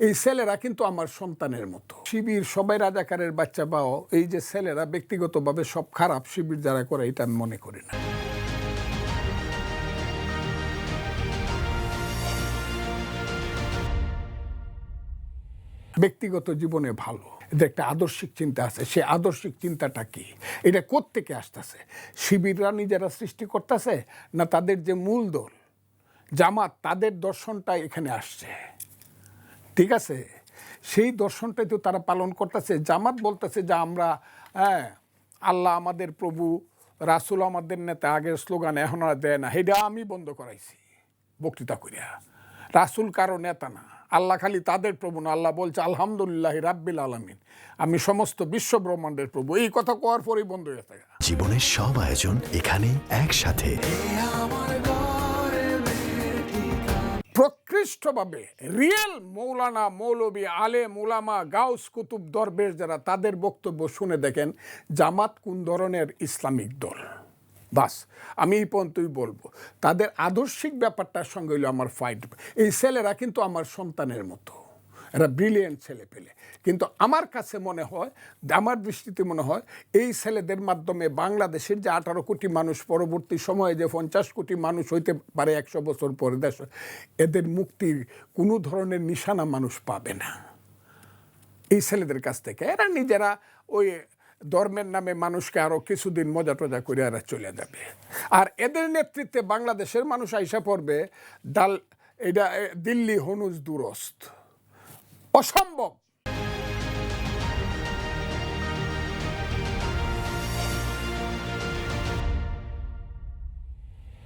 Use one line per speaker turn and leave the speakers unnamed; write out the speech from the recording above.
এই ছেলেরা কিন্তু আমার সন্তানের মতো। শিবির সবাই রাজাকারের বাচ্চা পাও, এই যে ছেলেরা ব্যক্তিগতভাবে সব খারাপ, শিবির যারা করে এটা আমি মনে করি না। ব্যক্তিগত জীবনে ভালো, এদের একটা আদর্শিক চিন্তা আছে। সে আদর্শিক চিন্তাটা কি, এটা কোত্থেকে আসতেছে? শিবিররা নিজেরা সৃষ্টি করতেছে, না তাদের যে মূল দল জামাত তাদের দর্শনটা এখানে আসছে? ঠিক আছে, সেই দর্শনটাই তো তারা পালন করতেছে। জামাত বলতেছে যে আমরা আল্লাহ আমাদের প্রভু, রাসূল আমাদের নেতা, আগের স্লোগান এখন আর দেয় না, এটা আমি বন্ধ করাইছি বক্তৃতা করিয়া। রাসূল কারো নেতা না, আল্লাহ খালি তাদের প্রভু না। আল্লাহ বলছে আলহামদুলিল্লাহ রাব্বিল আলামিন, আমি সমস্ত বিশ্ব ব্রহ্মাণ্ডের প্রভু। এই কথা কোয়ার পরেই বন্ধ হয়ে থাকে।
জীবনের সব আয়োজন এখানে একসাথে।
প্রকৃষ্টভাবে রিয়েল মৌলানা, মৌলবী, আলেম, উলামা, গাউস, কুতুব, দরবেশ যারা, তাদের বক্তব্য শুনে দেখেন জামাত কোন ধরনের ইসলামিক দল। বাস আমি এই পর্যন্তই বলবো। তাদের আদর্শিক ব্যাপারটার সঙ্গে হইলো আমার ফাইট। এই ছেলেরা কিন্তু আমার সন্তানের মতো, এরা ব্রিলিয়েন্ট ছেলে পেলে। কিন্তু আমার কাছে মনে হয়, আমার দৃষ্টিতে মনে হয়, এই ছেলেদের মাধ্যমে বাংলাদেশের যে 18 কোটি মানুষ, পরবর্তী সময়ে যে 50 কোটি মানুষ হইতে পারে 100 বছর পরে দেশ, এদের মুক্তির কোনো ধরনের নিশানা মানুষ পাবে না এই ছেলেদের কাছ থেকে। এরা নিজেরা ওই ধর্মের নামে মানুষকে আরও কিছুদিন মজা টজা করে এরা চলে যাবে। আর এদের নেতৃত্বে বাংলাদেশের মানুষ আইসা পড়বে এটা দিল্লি হনুজ দুরস্ত, অসম্ভব।